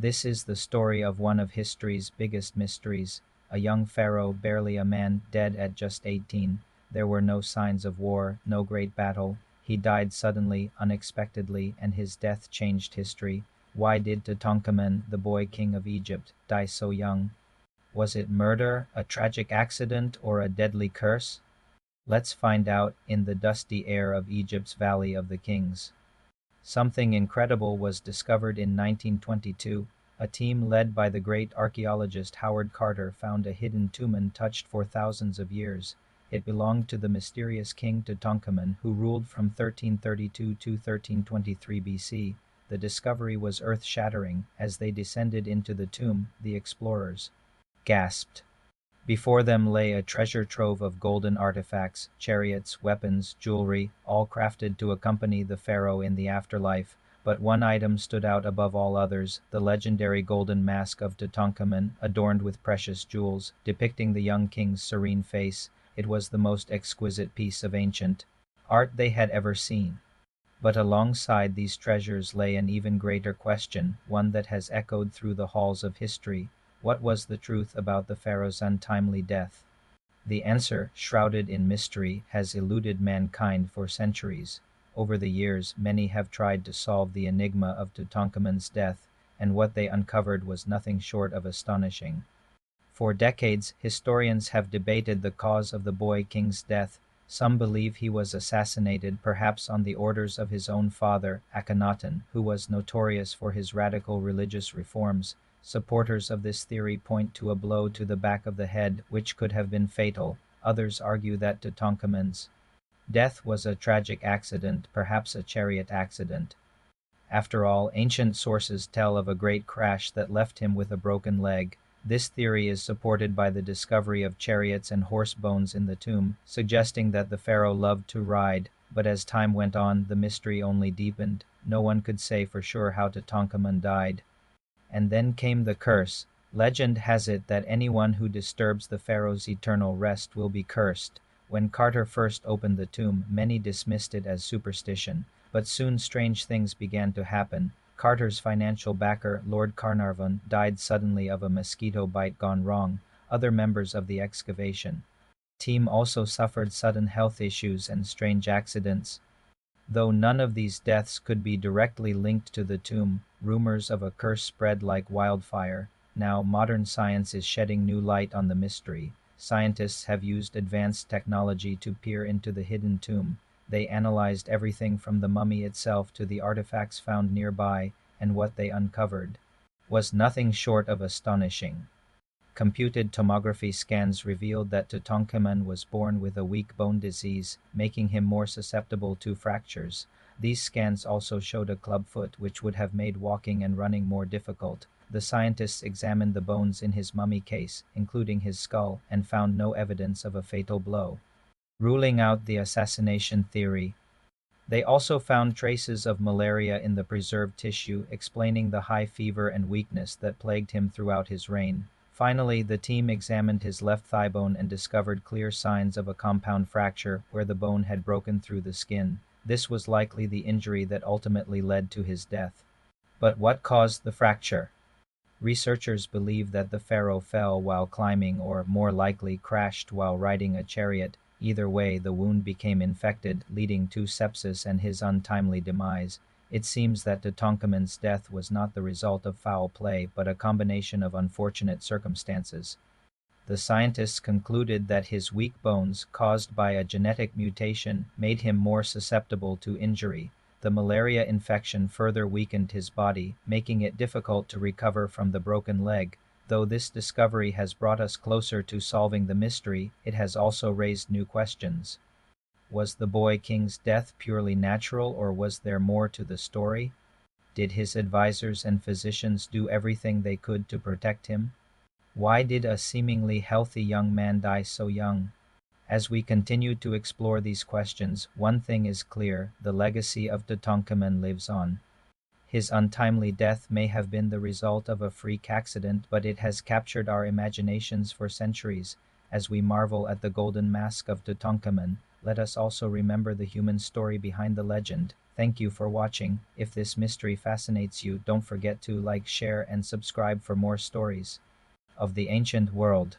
This is the story of one of history's biggest mysteries. A young pharaoh, barely a man, dead at just 18. There were no signs of war, no great battle. He died suddenly, unexpectedly, and his death changed history. Why did Tutankhamun, the boy king of Egypt, die so young? Was it murder, a tragic accident, or a deadly curse? Let's find out in the dusty air of Egypt's Valley of the Kings. Something incredible was discovered in 1922. A team led by the great archaeologist Howard Carter found a hidden tomb untouched for thousands of years. It belonged to the mysterious king Tutankhamun, who ruled from 1332 to 1323 BC. The discovery was earth-shattering. As they descended into the tomb, the explorers gasped. Before them lay a treasure trove of golden artifacts, chariots, weapons, jewelry, all crafted to accompany the pharaoh in the afterlife. But one item stood out above all others, the legendary golden mask of Tutankhamun, adorned with precious jewels, depicting the young king's serene face. It was the most exquisite piece of ancient art they had ever seen. But alongside these treasures lay an even greater question, one that has echoed through the halls of history. What was the truth about the pharaoh's untimely death? The answer, shrouded in mystery, has eluded mankind for centuries. Over the years, many have tried to solve the enigma of Tutankhamun's death, and what they uncovered was nothing short of astonishing. For decades, historians have debated the cause of the boy king's death. Some believe he was assassinated, perhaps on the orders of his own father, Akhenaten, who was notorious for his radical religious reforms. Supporters of this theory point to a blow to the back of the head, which could have been fatal. Others argue that Tutankhamun's death was a tragic accident, perhaps a chariot accident. After all, ancient sources tell of a great crash that left him with a broken leg. This theory is supported by the discovery of chariots and horse bones in the tomb, suggesting that the pharaoh loved to ride. But as time went on, the mystery only deepened. No one could say for sure how Tutankhamun died. And then came the curse. Legend has it that anyone who disturbs the pharaoh's eternal rest will be cursed. When Carter first opened the tomb, many dismissed it as superstition. But soon strange things began to happen. Carter's financial backer, Lord Carnarvon, died suddenly of a mosquito bite gone wrong. Other members of the excavation team also suffered sudden health issues and strange accidents. Though none of these deaths could be directly linked to the tomb, rumors of a curse spread like wildfire. Now, modern science is shedding new light on the mystery. Scientists have used advanced technology to peer into the hidden tomb. They analyzed everything from the mummy itself to the artifacts found nearby, and what they uncovered was nothing short of astonishing. Computed tomography scans revealed that Tutankhamun was born with a weak bone disease, making him more susceptible to fractures. These scans also showed a clubfoot, which would have made walking and running more difficult. The scientists examined the bones in his mummy case, including his skull, and found no evidence of a fatal blow, ruling out the assassination theory. They also found traces of malaria in the preserved tissue, explaining the high fever and weakness that plagued him throughout his reign. Finally, the team examined his left thigh bone and discovered clear signs of a compound fracture where the bone had broken through the skin. This was likely the injury that ultimately led to his death. But what caused the fracture? Researchers believe that the pharaoh fell while climbing, or more likely crashed while riding a chariot. Either way, the wound became infected, leading to sepsis and his untimely demise. It seems that Tutankhamun's death was not the result of foul play, but a combination of unfortunate circumstances. The scientists concluded that his weak bones, caused by a genetic mutation, made him more susceptible to injury. The malaria infection further weakened his body, making it difficult to recover from the broken leg. Though this discovery has brought us closer to solving the mystery, it has also raised new questions. Was the boy king's death purely natural, or was there more to the story? Did his advisors and physicians do everything they could to protect him? Why did a seemingly healthy young man die so young? As we continue to explore these questions, one thing is clear: the legacy of Tutankhamun lives on. His untimely death may have been the result of a freak accident, but it has captured our imaginations for centuries. As we marvel at the golden mask of Tutankhamun, let us also remember the human story behind the legend. Thank you for watching. If this mystery fascinates you, don't forget to like, share, and subscribe for more stories of the ancient world.